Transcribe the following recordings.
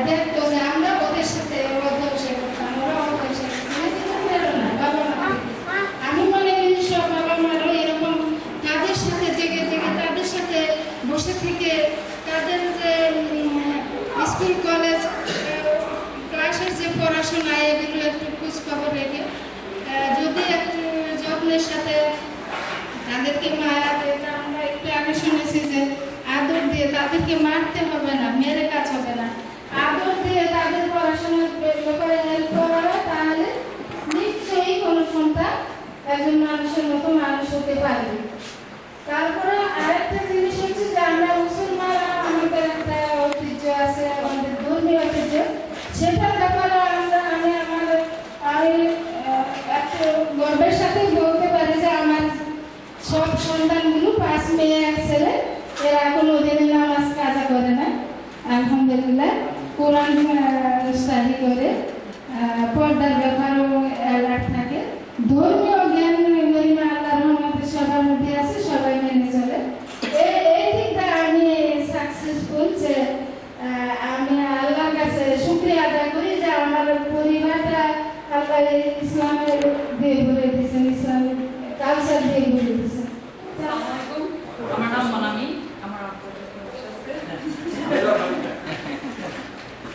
দেখতো যে আমরা ওদের সাথে অধ্যবসায় করতাম, ওরা অধ্যবসায় করতাম, প্রেরণা বাবা মা থেকে। আমি মনে করি সব বাবা মারও এরকম তাদের সাথে জেগে জেগে তাদের সাথে বসে থেকে তাদের যে স্কুল কলেজ ক্লাসের যে পড়াশোনা এগুলো একটু খোঁজখবর রেখে যদি একটু যত্নের সাথে তাদেরকে মায়া দিয়ে, আমরা একটু আগে শুনেছি যে আদর দিয়ে, তাদেরকে মারতে হবে না, মেরে কাজ হবে না, আদর দিয়ে তাদের পড়াশোনার ব্যাপারে হেল্প করা, তাহলে নিশ্চয়ই কোনো সন্তান একজন মানুষের মতো মানুষ হতে পারবে। তারপরে আরেকটা জিনিস হচ্ছে যে আমরা মুসলমান, আমাদের একটা ঐতিহ্য আছে, আমাদের ধর্মীয় ঐতিহ্য, সেটার ব্যাপারে আমি একটু গর্বের সাথে বলতে পারি যে আমার সব সন্তানগুলো 5 মেয়ে 1 ছেলে, এরা কোনো দিনে নামাজ কাজা করে না, আলহামদুলিল্লাহ কোরআন স্টাডি করে, পর্দার ব্যাপারেও অ্যালার্ট থাকে, ধর্মীয় জ্ঞান গরিমা আল্লাহর রহমতে সবার মধ্যে আছে, সবাই মেনে চলে। এই দিকটা আমি সাকসেসফুল, যে আমি আল্লাহর কাছে শুকরিয়া আদায় করি যে আমার পরিবারটা আল্লাহ ইসলামের দিয়ে ভরে দিয়েছেন, ইসলামের কালচার দিয়ে ভরে দিয়েছেন। আমার নাম মানামি,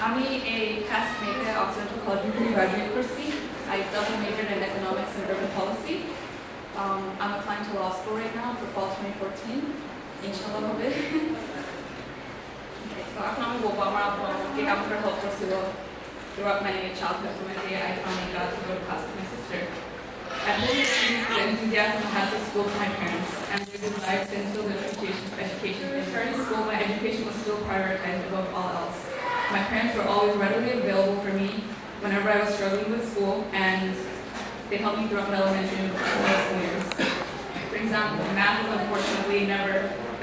আমি এই classmate Occidental College থেকে graduate করছি। I double majored in economics and urban policy. I'm applying to law school right now for fall 2014. Inshallah হবে। So এখন আমি বলবো আমার আব্বু আমাকে কেমন করে help করছিল throughout my childhood, from the day I finally got to go to class with my sister. I really experienced the enthusiasm I had to school with my parents and their desire to instill the appreciation for education. In starting school, my education was still prioritized above all else. My parents were always readily available for me whenever I was struggling with school, and they helped me throughout my elementary and middle school years. For example, math was unfortunately never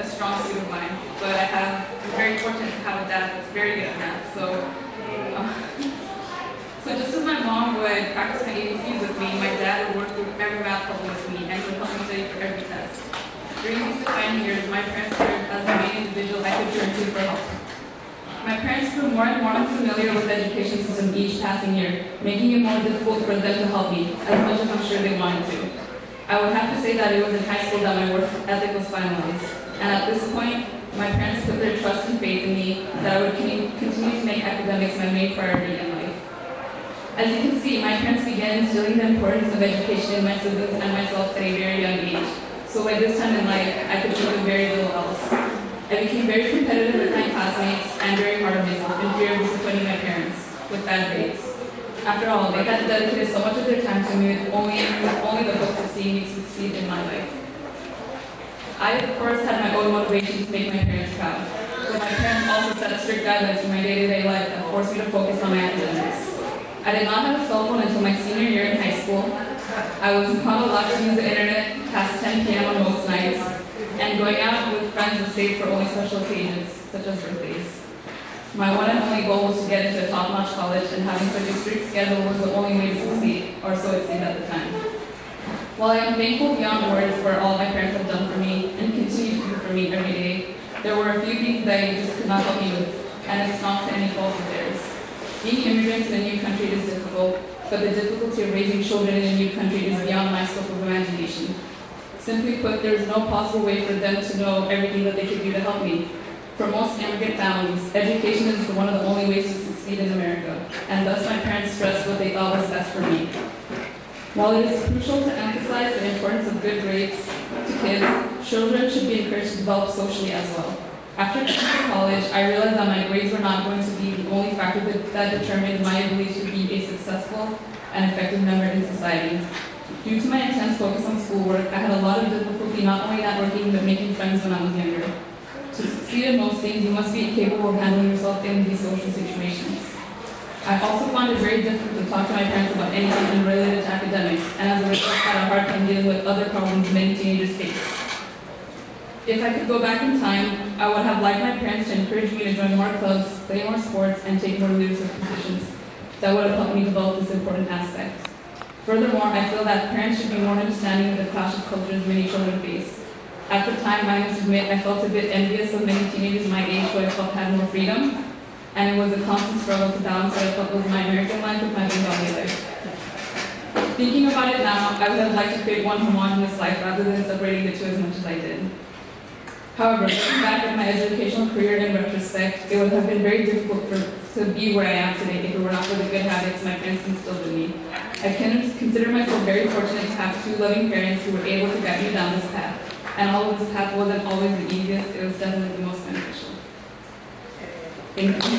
a strong suit of mine, but I'm very fortunate to have a dad that's very good at math. So just as my mom would practice my ABCs with me, my dad would work through every math problem with me and would help me study for every test. During these defining years, my parents served as the main individual I could turn to for help. My parents grew more and more unfamiliar with the education system each passing year, making it more difficult for them to help me, as much as I'm sure they wanted to. I would have to say that it was in high school that my work ethic was finalized, and at this point, my parents put their trust and faith in me that I would continue to make academics my main priority in life. As you can see, my parents began instilling the importance of education in my siblings and myself at a very young age, so by this time in life, I could think of very little else. I became very competitive with my classmates and very hard on myself in fear of disappointing my parents with bad grades. After all, they had dedicated so much of their time to me with only the hopes of seeing me succeed in my life. I, of course, had my own motivation to make my parents proud, but my parents also set strict guidelines for my day-to-day life that forced me to focus on my academics. I did not have a cell phone until my senior year in high school. I was not allowed to use the internet past 10 p.m. on most nights, and going out with friends was saved for only special occasions, such as birthdays. My one and only goal was to get into a top-notch college, and having such a strict schedule was the only way to succeed, or so it seemed at the time. While I am thankful beyond words for all my parents have done for me, and continue to do for me every day, there were a few things that I just could not help me with, and it's not to any fault of theirs. Being immigrants in a new country is difficult, but the difficulty of raising children in a new country is beyond my scope of imagination. Simply put, there is no possible way for them to know everything that they could do to help me. For most immigrant families, education is one of the only ways to succeed in America, and thus my parents stressed what they thought was best for me. While it is crucial to emphasize the importance of good grades to kids, children should be encouraged to develop socially as well. After completing college, I realized that my grades were not going to be the only factor that determined my ability to be a successful and effective member in society. Due to my intense focus on schoolwork, I had a lot of difficulty not only networking but making friends when I was younger. To succeed in most things, you must be capable of handling yourself in these social situations. I also found it very difficult to talk to my parents about anything unrelated to academics, and as a result, had a hard time dealing with other problems many teenagers face. If I could go back in time, I would have liked my parents to encourage me to join more clubs, play more sports, and take more leadership positions that would have helped me develop this important aspect. Furthermore, I feel that parents should be more understanding of the clash of cultures many children face. At the time, I must admit, I felt a bit envious of many teenagers my age who I felt had more freedom. and it was a constant struggle to balance what I felt was my American life with my Bengali life. Thinking about it now, I would have liked to create one homogeneous life rather than separating the two as much as I did. However, looking back at my educational career in retrospect, it would have been very difficult to be where I am today if it were not for the good habits my parents instilled in me. I can consider myself very fortunate to have two loving parents who were able to guide me down this path. And although this path wasn't always the easiest, it was definitely the most beneficial. Thank you.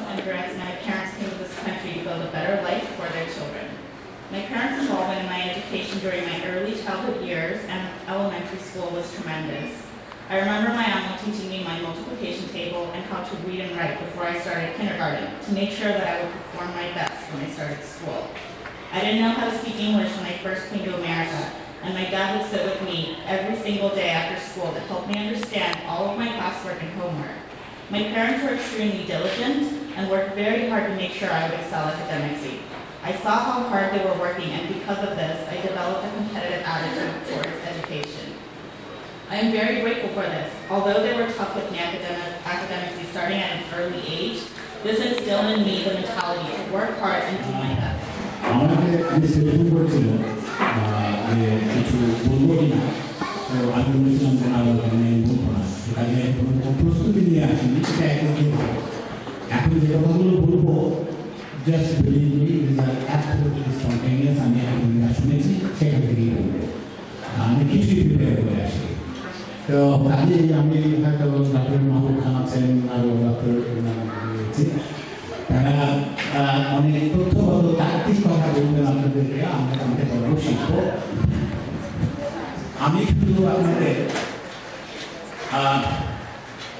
My parents came to this country to build a better life for their children. My parents' involvement in my education during my early childhood years and elementary school was tremendous. I remember my aunt teaching me my multiplication table and how to read and write before I started kindergarten to make sure that I would perform my best when I started school. I didn't know how to speak English when I first came to America, and my dad would sit with me every single day after school to help me understand all of my classwork and homework. My parents were extremely diligent and worked very hard to make sure I would excel academically. I saw how hard they were working, and because of this, I developed a competitive attitude towards education. I am very grateful for this. Although they were tough with me academically starting at an early age, this instilled in me the mentality to work hard and do my best. আমাকে যে সেলেকশন করেছিল যে কিছু বলবো কিনা, তো আমি বলেছিলাম যে না বলবো না, কাজে প্রস্তুতি নিয়ে আসিনি, সেটা একদমই ভালো। এখন যে কথাগুলো বলবো just believe me, is absolutely spontaneous. আমি এখন যা শুনেছি সেখান থেকেই বলবো, আমি কিছুই প্রিপেয়ার করে আসি। তো কাজে আমি হয়তো ডক্টর মাহবুব খান আছেন, আরও ডক্টর তারা অনেক তথ্যগত তাত্ত্বিক কথা বলবেন আপনাদেরকে, আমরা জানতে পারবো, শিখব। আমি শুধু আপনাদের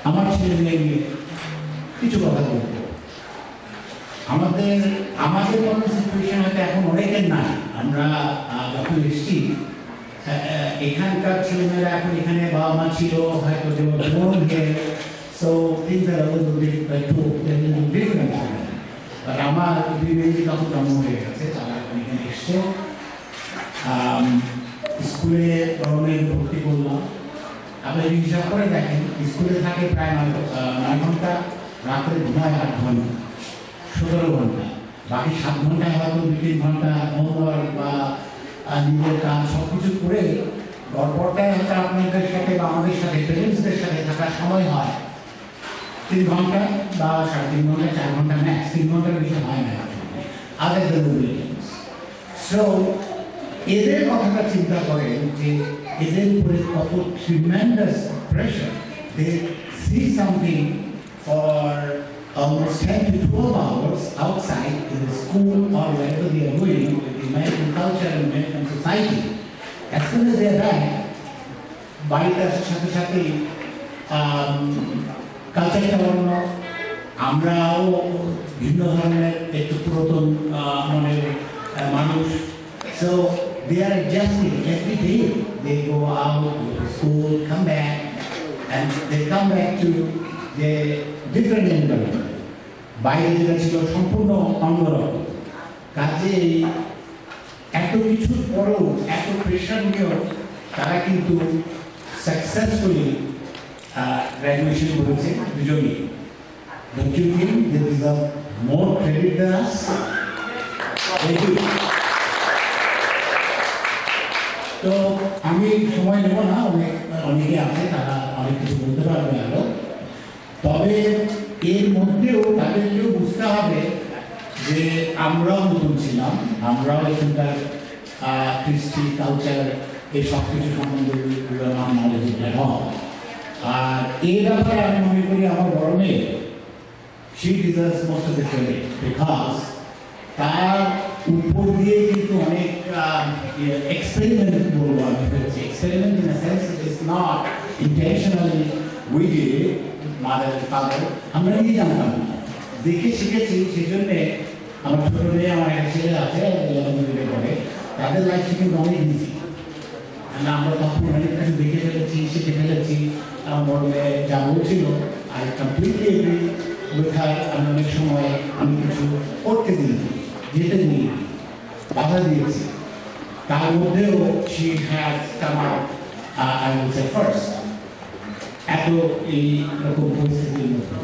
আমার ছেলে মেয়ে নিয়ে কিছু কথা বলবো। আমাদের কোনো সিচুয়েশন হয়তো এখন অনেকের নাই। আমরা যখন এসেছি এখানকার ছেলেমেয়েরা এখন এখানে বাবা মা ছিল, হয়তো যে born here, so things are a little bit different. But আমার বিবেচি তখন জন্ম হয়ে গেছে, তারা এখানে এসছে, স্কুলে গরমে ভর্তি করলাম। আপনি হিসাব করে দেখেন, স্কুলে থাকে প্রায় 9 ঘন্টা, রাত্রে ঘুমায় 8 ঘন্টা, 17 ঘন্টা, বাকি 7 ঘন্টায় হয়তো 2-3 ঘন্টা হোমওয়ার্ক বা নিজের কাজ সব কিছু করে গড়পড়টায় হয়তো আপনাদের সাথে বা আমাদের সাথে পেরেন্টসদের সাথে থাকার সময় হয় 3 ঘন্টা বা 3.5 ঘন্টা, 4 ঘন্টা ম্যাক্স, 3 ঘন্টার বেশি হয় না আদার দ্যান উইকেন্ডস। সো এদের কথাটা চিন্তা করেন যে এদের উপরে কত tremendous pressure. They see something for almost 10 to 12 hours outside in the school or wherever they are doing with the American culture and American society. As soon as they are back, বাড়িটার সাথে সাথে কালচারটা অন্য, আমরাও ভিন্ন ধরনের একটু পুরাতন মনের মানুষ। So they are adjusting every day. They go out, go to school, come back, and they come back to the different environment. বাইরে যেটা ছিল সম্পূর্ণ অন্যরকম। কাজেই এত কিছুর পরেও, এত প্রেশার নিয়েও তারা কিন্তু সাকসেসফুলি গ্র্যাজুয়েশন করেছে দুজনই। Don't you think they deserve more credit than us? Thank you. তো আমি সময় নেব না, অনেকে আছে তারা অনেক কিছু বলতে পারবে আরো। তবে এর মধ্যেও তাদেরকেও বুঝতে হবে যে আমরাও নতুন ছিলাম, আমরাও এখানকার কৃষ্টি কালচার এই সব কিছু সম্বন্ধে নলেজেবল হন। আর এই ব্যাপারে আমি মনে করি আমার বড় মেয়ে, she deserves most of the credit because তার উপর দিয়ে কিন্তু অনেক এক্সপেরিমেন্ট বলবো আমি করেছি। Experiment in the sense it is not intentionally we did it, mother father, আমরা নিজে জানতাম না, দেখে শিখেছি। সেই জন্যে আমার ছোট মেয়ে, আমার এক ছেলে আছে পরে, তাদের লাইফ কিন্তু অনেক ইজি। আমরা তখন অনেক কিছু দেখে ফেলেছি, শিখে ফেলেছি। আমার বড় মেয়ে যা বলছিল, I completely agree with her. আমি অনেক সময় আমি কিছু করতে দিয়েছি, যেতে দিই, বাধা দিয়েছি। তার মধ্যেও she has come out, I would say first. এত এই রকম পরিস্থিতির মধ্যে।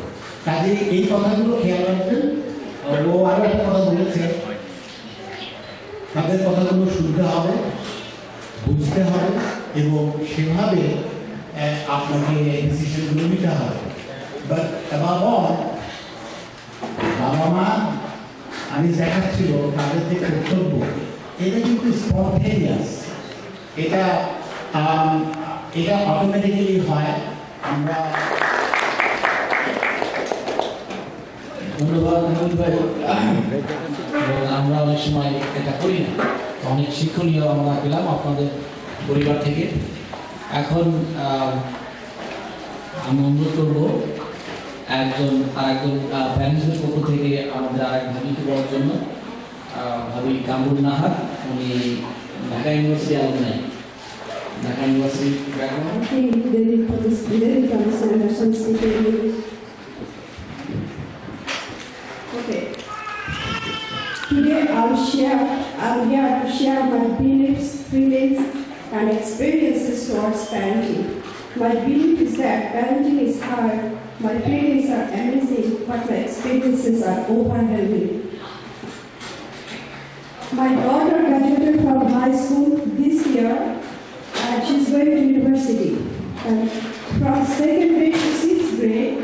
কাজে এই কথাগুলো খেয়াল রাখবেন। ও আরো একটা কথা বলেছে, তাদের কথাগুলো শুনতে হবে, বুঝতে হবে এবং সেভাবে আপনাকে ডিসিশনগুলো নিতে হবে। বাট অ্যাবাভ অল, বাবা মা আমি দেখাচ্ছিল তাদের যে কর্তব্য, এটা কিন্তু স্পন্টেনিয়াস, এটা অটোমেটিক্যালি হয়। আমরা ধন্যবাদ মনোজ ভাই। আমরা অনেক সময় এটা করি না, অনেক শিক্ষণীয় আমরা পেলাম আপনাদের পরিবার থেকে। এখন আমি অনুরোধ করবো একজন প্যারেন্টসদের পক্ষ থেকে আমাদের আরেক ভাবিকে বলার জন্য। ভাবি কামরুল নাহার, উনি Dhaka university alumni, Dhaka university background. Okay. Today I'm here to share my beliefs, feelings, and experiences towards parenting. My belief is that parenting is hard, my feelings are amazing, but my experiences are overwhelming. My daughter graduated from high school this year, and she's going to university. And from 2nd grade to 6th grade,